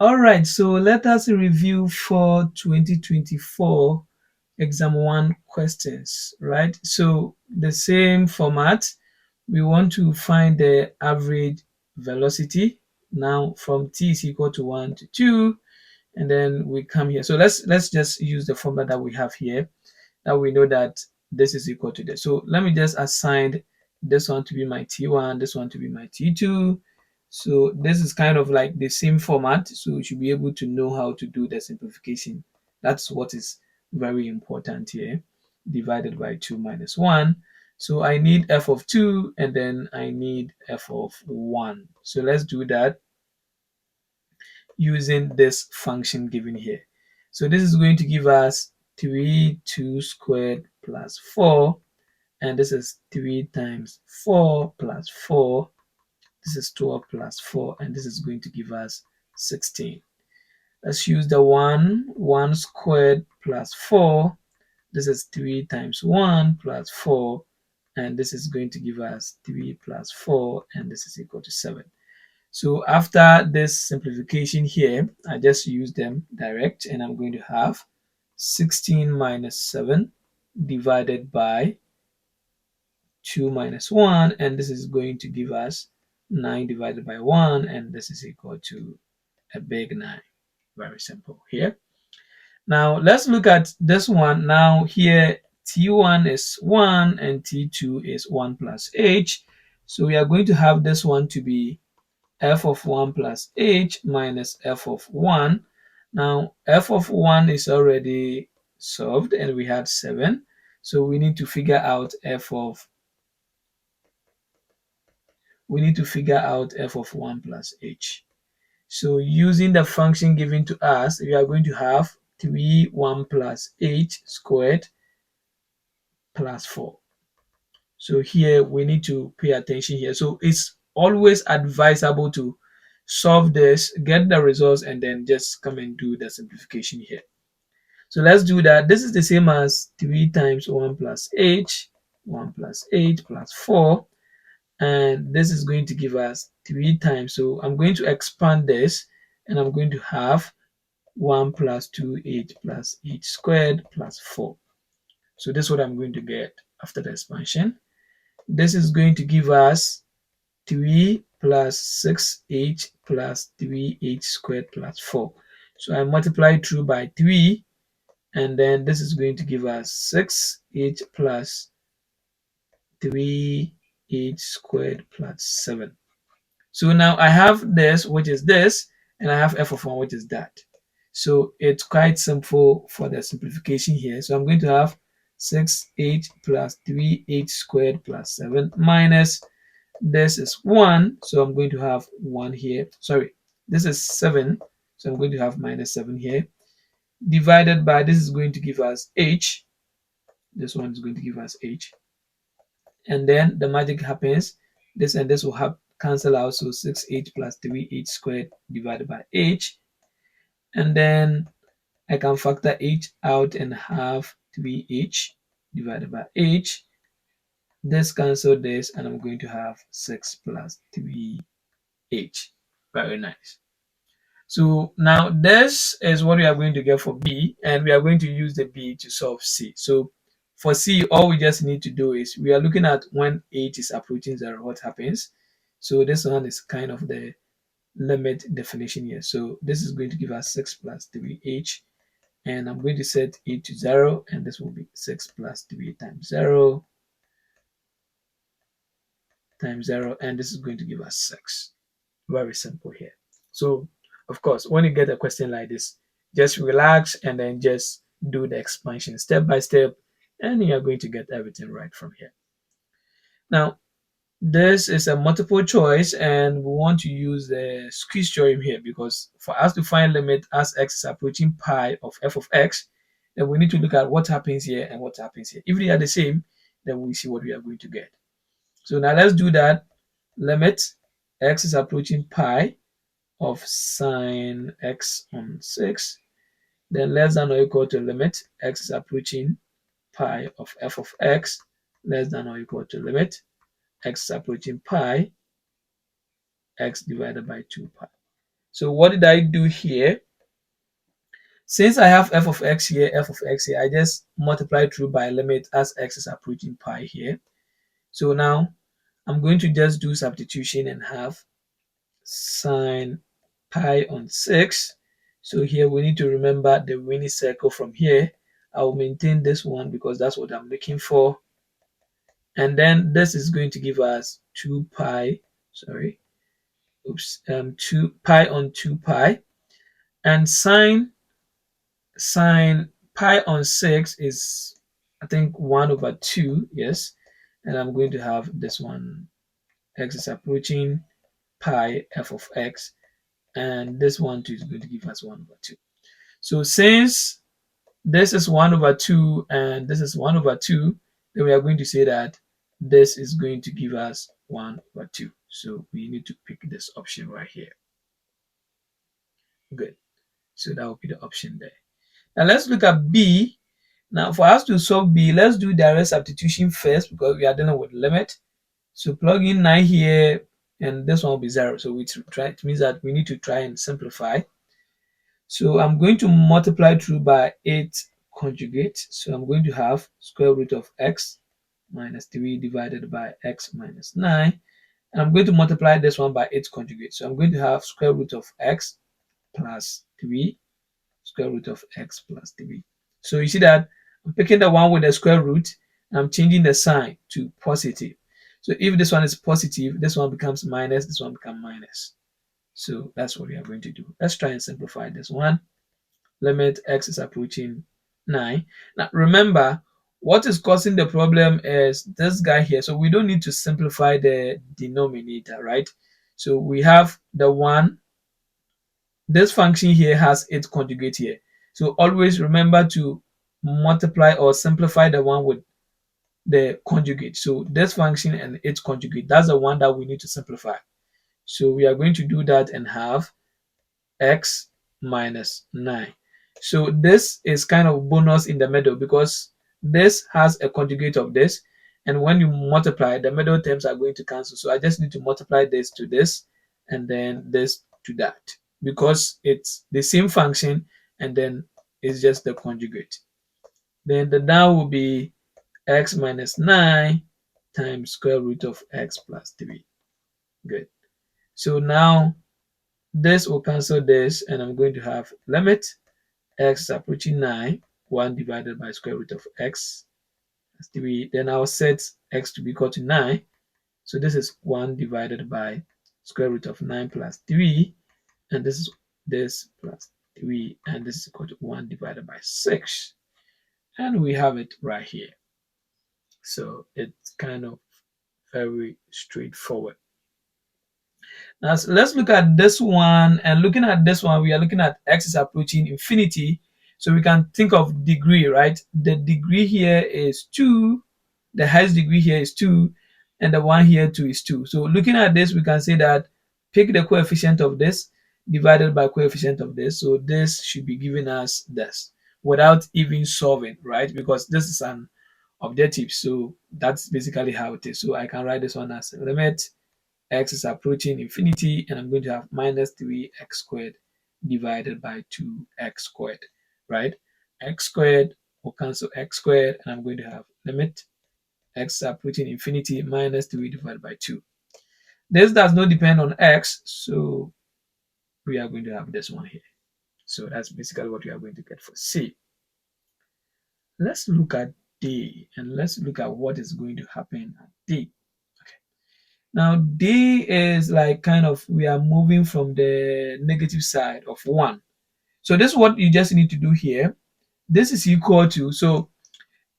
All right, so let us review for 2024 exam 1 questions, right? So the same format, we want to find the average velocity. Now from t is equal to 1 to 2, and then we come here. So let's just use the formula that we have here. That we know that this is equal to this. So let me just assign this one to be my T1, this one to be my T2. So this is kind of like the same format. So you should be able to know how to do the simplification. That's what is very important here. Divided by 2 minus 1. So I need f of 2 and then I need f of 1. So let's do that using this function given here. So this is going to give us 2 squared plus 4, and this is 3 times 4 plus 4. This is 12 plus 4, and this is going to give us 16. Let's use the 1 squared plus 4. This is 3 times 1 plus 4, and this is going to give us 3 plus 4, and this is equal to 7. So after this simplification here, I just use them direct, and I'm going to have 16 minus 7 divided by 2 minus 1, and this is going to give us 9 divided by 1, and this is equal to a big 9. Very simple here. Now let's look at this one. Now here T1 is 1 and T2 is 1 plus h. So we are going to have this one to be f of 1 plus h minus f of 1. Now f of 1 is already solved and we had 7. So we need to figure out f of 1 plus h. So using the function given to us, we are going to have 1 plus h squared plus 4. So here we need to pay attention here. So it's always advisable to solve this, get the results, and then just come and do the simplification here. So let's do that. This is the same as 3 times 1 plus h, 1 plus h plus 4. And this is going to give us 3 times. So I'm going to expand this, and I'm going to have 1 plus 2h plus h squared plus 4. So this is what I'm going to get after the expansion. This is going to give us 3 plus 6h plus 3h squared plus 4. So I multiply through by 3, and then this is going to give us 6h plus 3h squared plus 7. So now I have this, which is this, and I have f of 1, which is that. So it's quite simple for the simplification here. So I'm going to have 6h plus 3h squared plus 7 minus this is 1. So I'm going to have 1 here. Sorry, this is 7. So I'm going to have minus 7 here. Divided by, this is going to give us h. This one is going to give us h. And then the magic happens. This and this will have cancel out. So 6h plus 3h squared divided by h. And then I can factor h out and have 3h divided by h. This cancel this, and I'm going to have 6 plus 3h. Very nice. So now this is what we are going to get for B, and we are going to use the B to solve C. So for C, all we just need to do is, we are looking at when h is approaching 0, what happens. So this one is kind of the limit definition here. So this is going to give us 6 plus 3h, and I'm going to set h to 0, and this will be 6 plus 3 times 0 times 0, and this is going to give us 6. Very simple here. So of course, when you get a question like this, just relax and then just do the expansion step by step, and you're going to get everything right from here. Now this is a multiple choice, and we want to use the squeeze theorem here, because for us to find limit as x is approaching pi of f of x, then we need to look at what happens here and what happens here. If they are the same, then we see what we are going to get. So now let's do that. Limit x is approaching pi of sine x on 6, then less than or equal to limit x is approaching pi of f of x less than or equal to limit x is approaching pi x divided by 2 pi. So what did I do here? Since I have f of x here, f of x here, I just multiply through by limit as x is approaching pi here. So now I'm going to just do substitution and have sine pi on 6. So here we need to remember the winning circle from here. I will maintain this one because that's what I'm looking for. And then this is going to give us 2 pi, 2 pi on 2 pi. And sine pi on 6 is, I think, 1 over 2, yes. And I'm going to have this one, x is approaching pi f of x, and this one too is going to give us 1 over 2. So since this is 1 over 2 and this is 1 over 2, then we are going to say that this is going to give us 1 over 2. So we need to pick this option right here. Good. So that will be the option there. Now let's look at B. Now for us to solve B, let's do direct substitution first because we are dealing with limit. So plug in 9 here and this one will be 0. So it means that we need to try and simplify. So I'm going to multiply through by 8 conjugate. So I'm going to have square root of x minus 3 divided by x minus 9. And I'm going to multiply this one by 8 conjugate. So I'm going to have square root of x plus 3, square root of x plus 3. So you see that I'm picking the one with the square root and I'm changing the sign to positive. So if this one is positive, this one becomes minus, this one becomes minus. So that's what we are going to do. Let's try and simplify this one. Limit x is approaching 9. Now remember, what is causing the problem is this guy here. So we don't need to simplify the denominator, right? So we have the 1. This function here has its conjugate here. So always remember to multiply or simplify the one with the conjugate. So this function and its conjugate, that's the one that we need to simplify. So we are going to do that and have x minus 9. So this is kind of bonus in the middle because this has a conjugate of this, and when you multiply, the middle terms are going to cancel. So I just need to multiply this to this and then this to that because it's the same function and then it's just the conjugate. Then the down will be x minus 9 times square root of x plus 3. Good. So now this will cancel this and I'm going to have limit x is approaching 9, 1 divided by square root of x plus 3. Then I'll set x to be equal to 9. So this is 1 divided by square root of 9 plus 3. And this is this plus 3. And this is equal to 1 divided by 6. And we have it right here. So it's kind of very straightforward. Now let's look at this one, and looking at this one, we are looking at x is approaching infinity. So we can think of degree, right? The degree here is 2, the highest degree here is 2, and the one here 2 is 2. So looking at this, we can say that pick the coefficient of this divided by coefficient of this. So this should be giving us this without even solving, right? Because this is an objective. So that's basically how it is. So I can write this one as limit x is approaching infinity, and I'm going to have minus 3x squared divided by 2x squared, right? X squared will cancel x squared, and I'm going to have limit x is approaching infinity minus 3 divided by 2. This does not depend on x, so we are going to have this one here. So that's basically what we are going to get for C. Let's look at D, and let's look at what is going to happen at D. Now D is like kind of, we are moving from the negative side of 1. So this is what you just need to do here. This is equal to, so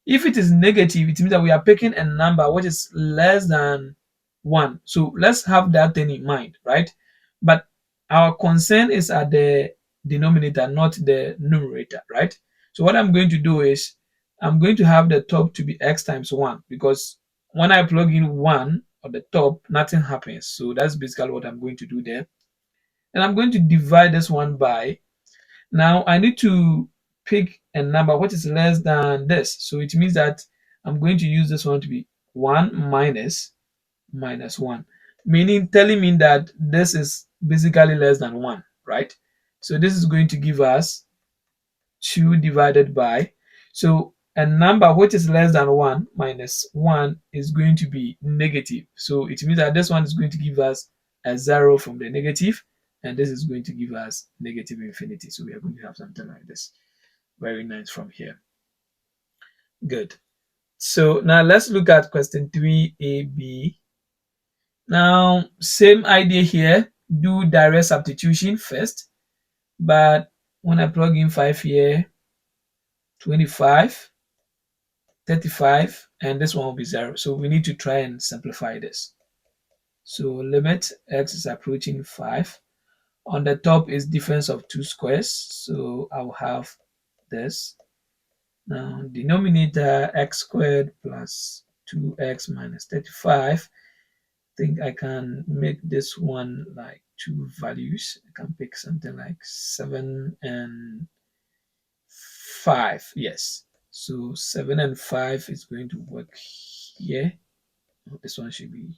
if it is negative, it means that we are picking a number which is less than 1. So let's have that thing in mind, right? But our concern is at the denominator, not the numerator, right? So what I'm going to do is I'm going to have the top to be x times 1 because when I plug in 1 at the top, nothing happens. So that's basically what I'm going to do there. And I'm going to divide this one by, now I need to pick a number which is less than this. So it means that I'm going to use this one to be 1 minus 1, meaning telling me that this is basically less than 1. right? So this is going to give us 2 divided by, so a number which is less than 1 minus 1 is going to be negative. So it means that this one is going to give us a 0 from the negative, and this is going to give us negative infinity. So we are going to have something like this. Very nice from here. Good. So now let's look at question 3AB. Now, same idea here. Do direct substitution first, but when I plug in 5 here, 25, 35, and this one will be 0. So we need to try and simplify this. So limit x is approaching 5. On the top is difference of 2 squares. So I'll have this. Now denominator x squared plus 2x minus 35. I think I can make this one like 2 values. I can pick something like 7 and 5. Yes. So 7 and 5 is going to work here. This one should be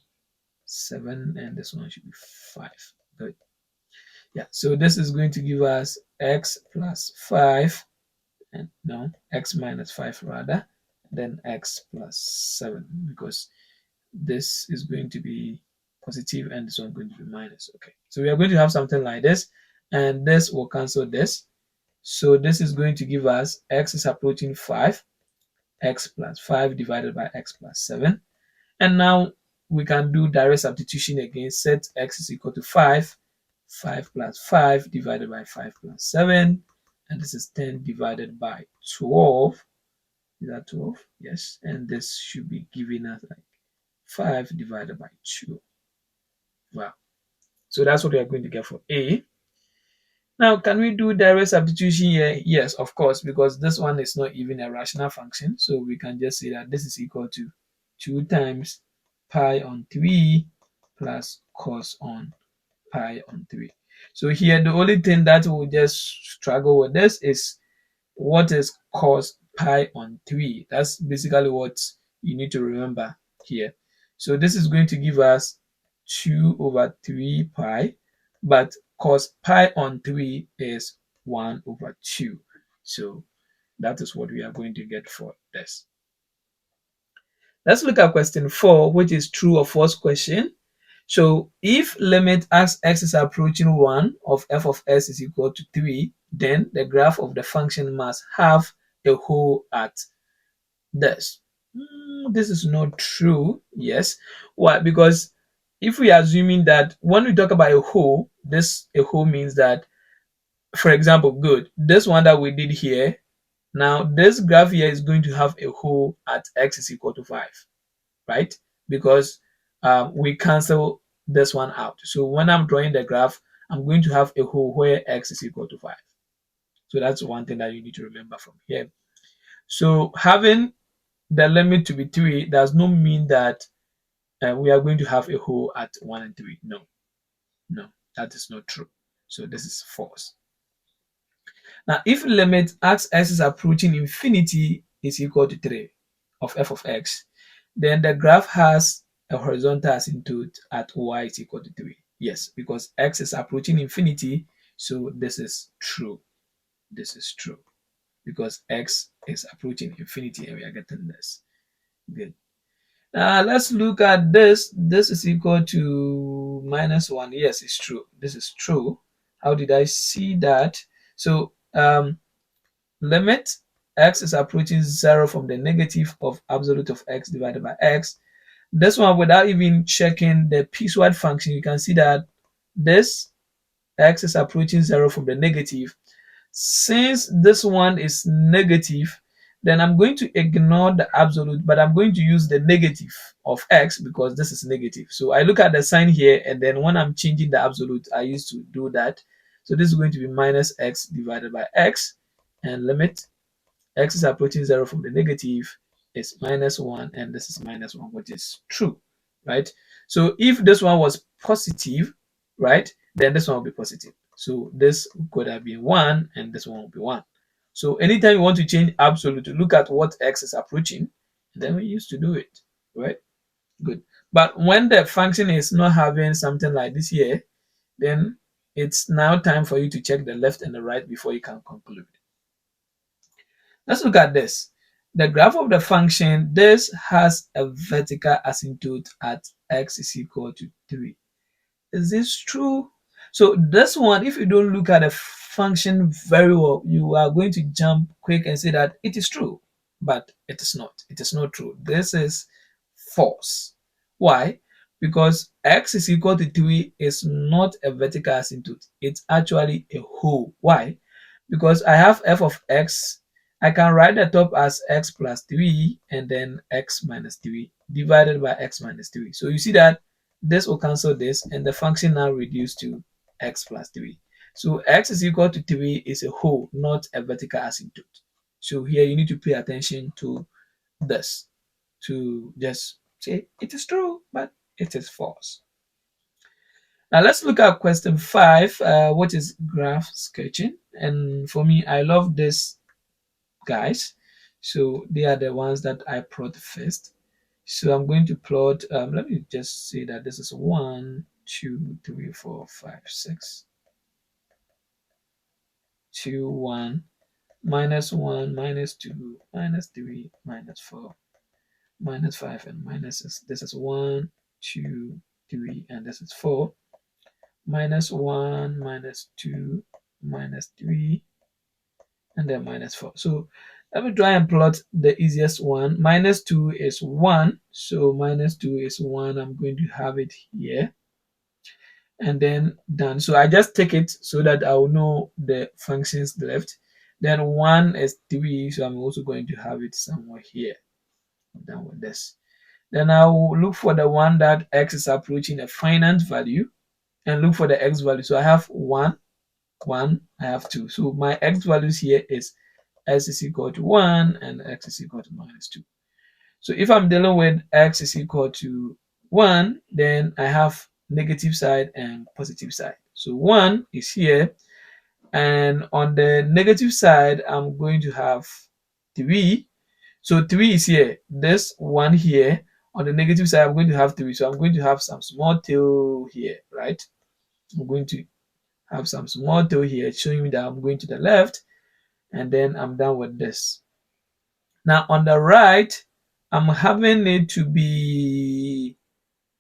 7 and this one should be 5. Good. Yeah, so this is going to give us x plus 5, and no, x minus 5 rather, then x plus 7, because this is going to be positive and this one is going to be minus. Okay, so we are going to have something like this, and this will cancel this. So this is going to give us x is approaching 5, x plus 5 divided by x plus 7. And now we can do direct substitution again. Set x is equal to 5, 5 plus 5 divided by 5 plus 7. And this is 10 divided by 12. Is that 12? Yes. And this should be giving us like 5 divided by 2. Wow. So that's what we are going to get for A. Now, can we do direct substitution here? Yes, of course, because this one is not even a rational function. So we can just say that this is equal to 2 times pi on 3 plus cos on pi on 3. So here, the only thing that we'll just struggle with this is what is cos pi on 3. That's basically what you need to remember here. So this is going to give us 2 over 3 pi, but cos pi on 3 is 1 over 2. So that is what we are going to get for this. Let's look at question 4, which is true or false question. So if limit as x is approaching 1 of f of s is equal to 3, then the graph of the function must have a hole at this. This is not true. Yes. Why? Because if we are assuming that when we talk about a hole, a hole means that, for example, good, this one that we did here, now this graph here is going to have a hole at x is equal to 5, right? Because we cancel this one out. So when I'm drawing the graph, I'm going to have a hole where x is equal to 5. So that's one thing that you need to remember from here. So having the limit to be 3 does not mean that we are going to have a hole at 1 and 3. No, that is not true. So this is false. Now, if limit as x is approaching infinity is equal to 3 of f of x, then the graph has a horizontal asymptote at y is equal to 3. Yes, because x is approaching infinity, so this is true. This is true because x is approaching infinity and we are getting this. Good. Now let's look at this. This is equal to minus 1. Yes, it's true. This is true. How did I see that? So limit x is approaching 0 from the negative of absolute of x divided by x. This one, without even checking the piecewise function, you can see that this x is approaching 0 from the negative. Since this one is negative, then I'm going to ignore the absolute, but I'm going to use the negative of x because this is negative. So I look at the sign here, and then when I'm changing the absolute, I used to do that. So this is going to be minus x divided by x, and limit x is approaching 0 from the negative is minus 1, and this is minus 1, which is true, right? So if this one was positive, right, then this one will be positive. So this could have been 1, and this one will be 1. So anytime you want to change absolute, look at what x is approaching, and then we used to do it, right? Good. But when the function is not having something like this here, then it's now time for you to check the left and the right before you can conclude. Let's look at this. The graph of the function, this has a vertical asymptote at x is equal to 3. Is this true? So this one, if you don't look at the function very well, you are going to jump quick and say that it is true, but it is not. It is not true. This is false. Why? Because x is equal to 3 is not a vertical asymptote. It's actually a whole. Why? Because I have f of x, I can write the top as x plus 3 and then x minus 3 divided by x minus 3. So you see that this will cancel this and the function now reduced to x plus 3. So x is equal to 3 is a whole, not a vertical asymptote. So here you need to pay attention to this to just say it is true, but it is false. Now let's look at question 5, which is graph sketching. And for me, I love this, guys. So they are the ones that I plot first. So I'm going to plot, let me just say that this is 1, 2, 3, 4, 5, 6, 2, 1, minus 1, minus 2, minus 3, minus 4, minus 5, and minus 6. This is 1, 2, 3, and this is 4. Minus 1, minus 2, minus 3, and then minus 4. So let me try and plot the easiest one. Minus 2 is 1. So minus 2 is 1. I'm going to have it here. And then done. So I just take it so that I will know the functions left. Then 1 is 3. So I'm also going to have it somewhere here. I'm done with this. Then I will look for the one that x is approaching a finite value and look for the x value. So I have 1, 1, I have 2. So my x values here is x is equal to 1 and x is equal to minus 2. So if I'm dealing with x is equal to 1, then I have negative side and positive side. So 1 is here, and on the negative side, I'm going to have 3. So 3 is here. This 1 here, on the negative side, I'm going to have 3. So I'm going to have some small tail here, right? I'm going to have some small tail here showing me that I'm going to the left, and then I'm done with this. Now on the right, I'm having it to be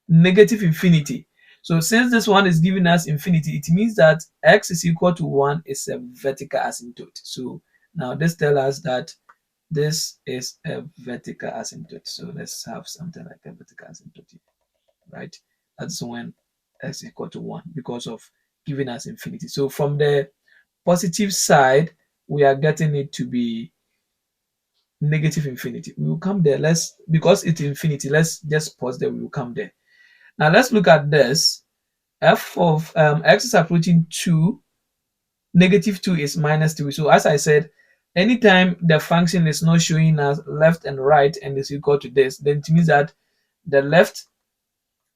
negative infinity. So since this one is giving us infinity, it means that x is equal to 1 is a vertical asymptote. So now this tells us that this is a vertical asymptote. So let's have something like a vertical asymptote here, right? That's when x is equal to 1 because of giving us infinity. So from the positive side, we are getting it to be negative infinity. We will come there. Because it's infinity, let's just pause there. We will come there. Now let's look at this. F of x is approaching 2. Negative 2 is minus 3. So as I said, anytime the function is not showing us left and right and is equal to this, then it means that the left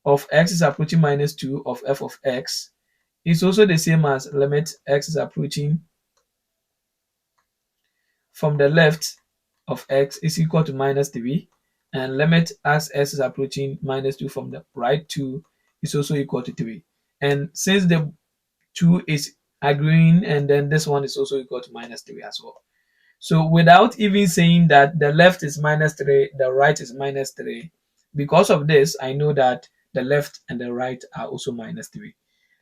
of x is approaching minus 2 of f of x is also the same as limit x is approaching from the left of x is equal to minus 3, and limit as x is approaching minus 2 from the right 2 is also equal to 3. And since the 2 is agreeing, and then this one is also equal to minus 3 as well. So without even saying that the left is minus 3, the right is minus 3, because of this, I know that the left and the right are also minus 3.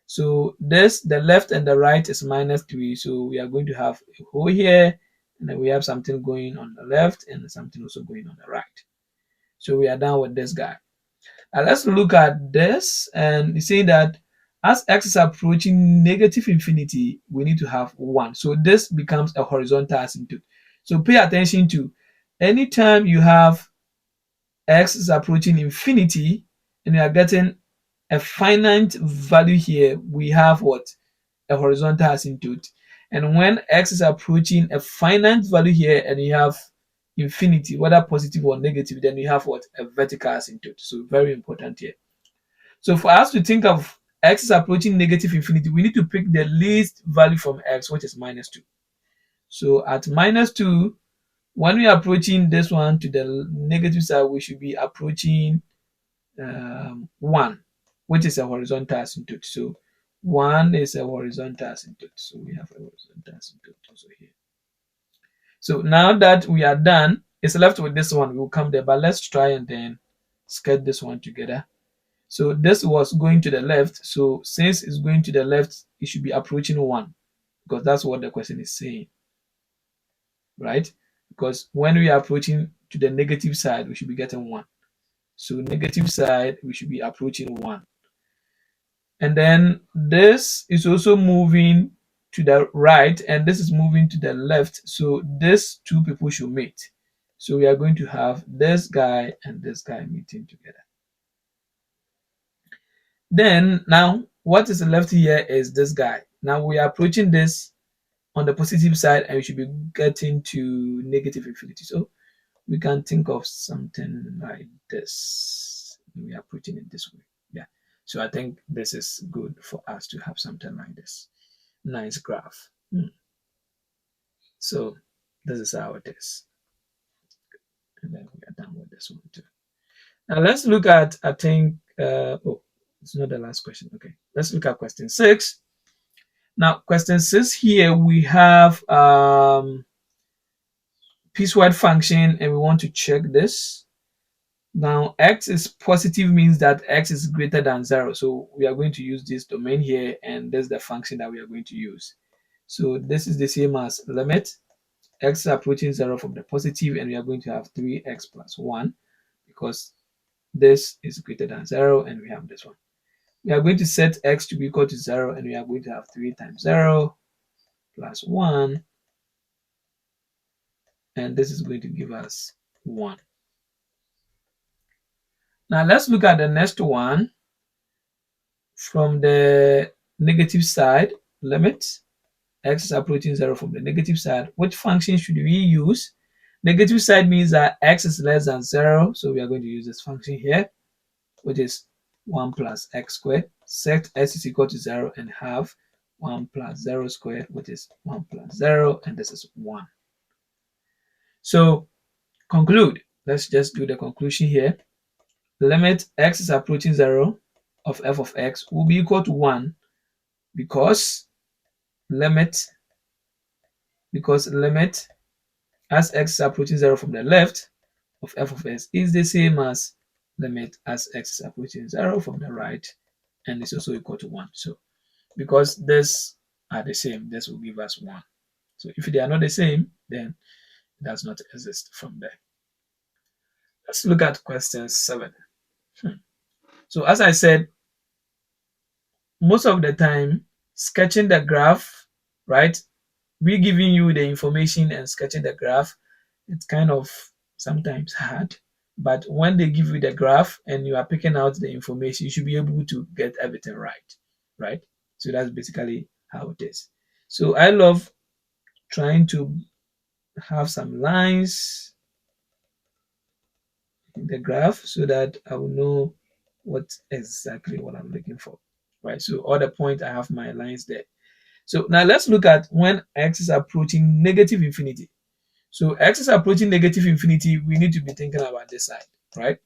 So this, the left and the right is minus 3. So we are going to have a hole here, and then we have something going on the left and something also going on the right. So we are done with this guy. Now let's look at this, and it's saying that as x is approaching negative infinity, we need to have 1. So this becomes a horizontal asymptote. So pay attention to anytime you have x is approaching infinity and you are getting a finite value here, we have what? A horizontal asymptote. And when x is approaching a finite value here and you have infinity, whether positive or negative, then you have what? A vertical asymptote. So very important here. So for us to think of x is approaching negative infinity, we need to pick the least value from x, which is minus 2. So at minus 2, when we are approaching this one to the negative side, we should be approaching 1, which is a horizontal asymptote. So 1 is a horizontal asymptote. So we have a horizontal asymptote also here. So now that we are done, it's left with this one. We'll come there, but let's try and then sketch this one together. So this was going to the left. So since it's going to the left, it should be approaching 1, because that's what the question is saying, right? Because when we are approaching to the negative side, we should be getting 1. So negative side, we should be approaching 1. And then this is also moving to the right, and this is moving to the left. So these two people should meet. So we are going to have this guy and this guy meeting together. Then now what is left here is this guy. Now we are approaching this on the positive side, and we should be getting to negative infinity. So we can think of something like this. We are approaching it this way. Yeah. So I think this is good for us to have something like this. Nice graph. So this is how it is. And then we are done with this one too. Now let's look at, I think, oh, it's not the last question. Okay. Let's look at question 6. Now, question 6 here, we have piecewise function, and we want to check this. Now, x is positive means that x is greater than 0. So we are going to use this domain here, and this is the function that we are going to use. So this is the same as limit x is approaching 0 from the positive, and we are going to have 3x plus 1, because this is greater than 0, and we have this one. We are going to set x to be equal to 0, and we are going to have 3 times 0 plus 1, and this is going to give us 1. Now let's look at the next one. From the negative side, limit x is approaching 0 from the negative side. Which function should we use? Negative side means that x is less than 0, so we are going to use this function here, which is 1 plus x squared. Set s is equal to 0 and have 1 plus 0 squared, which is 1 plus 0, and this is 1. So conclude. Let's just do the conclusion here. Limit x is approaching 0 of f of x will be equal to 1, because limit as x is approaching 0 from the left of f of x is the same as limit as x is approaching 0 from the right, and it's also equal to 1. So because these are the same, this will give us 1. So if they are not the same, then it does not exist from there. Let's look at question 7. So as I said, most of the time, sketching the graph, right? We giving you the information and sketching the graph, it's kind of sometimes hard. But when they give you the graph and you are picking out the information, you should be able to get everything right? So that's basically how it is. So I love trying to have some lines in the graph so that I will know what I'm looking for, right? So all the point, I have my lines there. So now let's look at when x is approaching negative infinity. So x is approaching negative infinity, we need to be thinking about this side, right?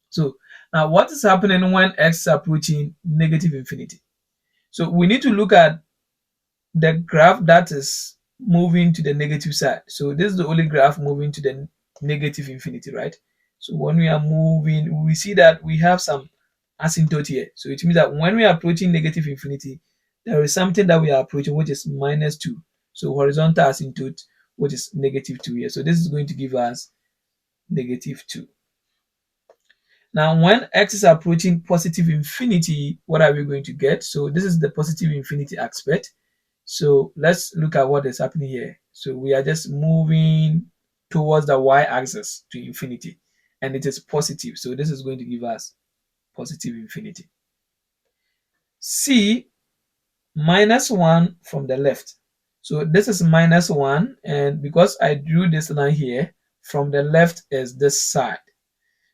So now what is happening when x is approaching negative infinity? So we need to look at the graph that is moving to the negative side. So this is the only graph moving to the negative infinity, right? So when we are moving, we see that we have some asymptote here. So it means that when we are approaching negative infinity, there is something that we are approaching which is -2. So horizontal asymptote, which is -2 here. So this is going to give us -2. Now, when x is approaching positive infinity, what are we going to get? So this is the positive infinity aspect. So let's look at what is happening here. So we are just moving towards the y-axis to infinity, and it is positive. So this is going to give us positive infinity. C, -1 from the left. So this is -1, and because I drew this line here, from the left is this side.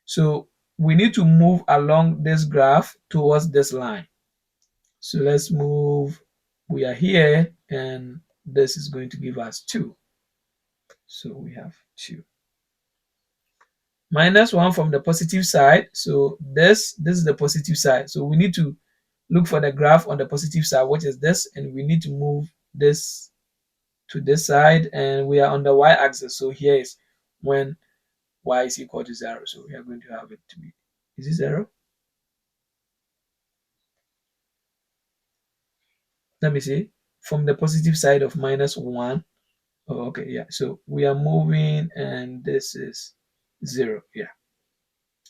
So we need to move along this graph towards this line. So let's move. We are here, and this is going to give us 2. So we have 2. -1 from the positive side. So this is the positive side. So we need to look for the graph on the positive side, which is this, and we need to move this to this side, and we are on the y-axis. So here is when y is equal to 0. So we are going to have it to be, is it 0? Let me see. From the positive side of -1. Oh, okay, yeah. So we are moving, and this is 0. Yeah.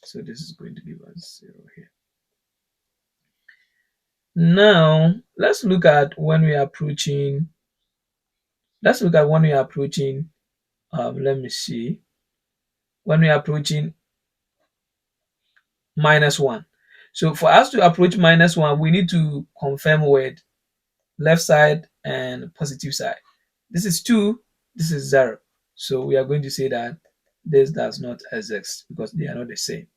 So this is going to give us 0 here. Now let's look at when we are approaching. Let's look at when we are approaching. Let me see. When we are approaching -1. So for us to approach -1, we need to confirm with left side and positive side. This is 2, this is 0. So we are going to say that this does not exist because they are not the same.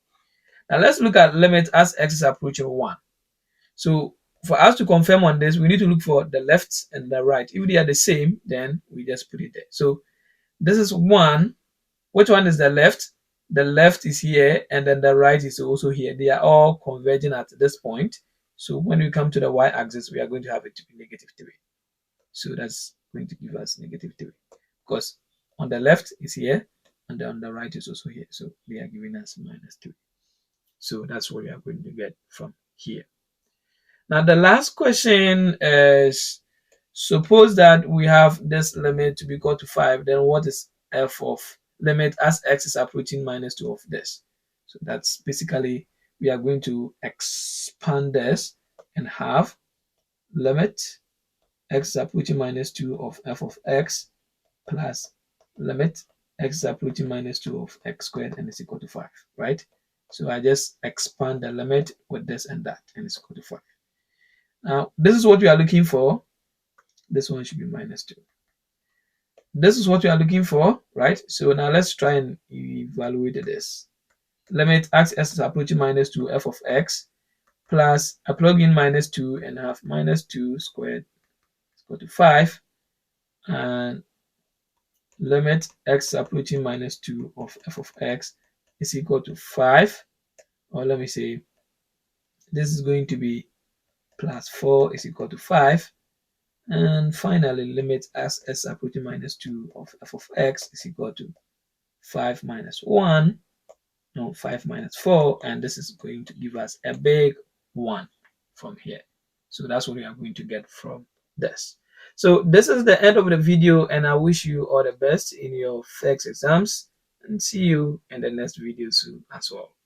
Now let's look at limit as x is approaching 1. So for us to confirm on this, we need to look for the left and the right. If they are the same, then we just put it there. So this is 1. Which one is the left? The left is here, and then the right is also here. They are all converging at this point. So when we come to the y-axis, we are going to have it to be -3. So that's going to give us -3 because on the left is here, and then on the right is also here. So they are giving us -3. So that's what we are going to get from here. Now the last question is, suppose that we have this limit to be equal to 5, then what is f of limit as x is approaching -2 of this? So that's basically, we are going to expand this and have limit x is approaching -2 of f of x plus limit x is approaching -2 of x squared and is equal to 5, right? So I just expand the limit with this and that, and it's equal to 5. Now this is what we are looking for. This one should be -2. This is what we are looking for, right? So now let's try and evaluate this. Limit x is approaching -2 f of x plus, I plug in -2 and have -2 squared is equal to 5, and limit x approaching -2 of f of x is equal to 5, or let me say this is going to be plus 4 is equal to 5. And finally, limit as s approaching -2 of f of x is equal to 5 minus 1, no, 5 minus 4, and this is going to give us a big 1 from here. So that's what we are going to get from this. So this is the end of the video, and I wish you all the best in your FX exams, and see you in the next video soon as well.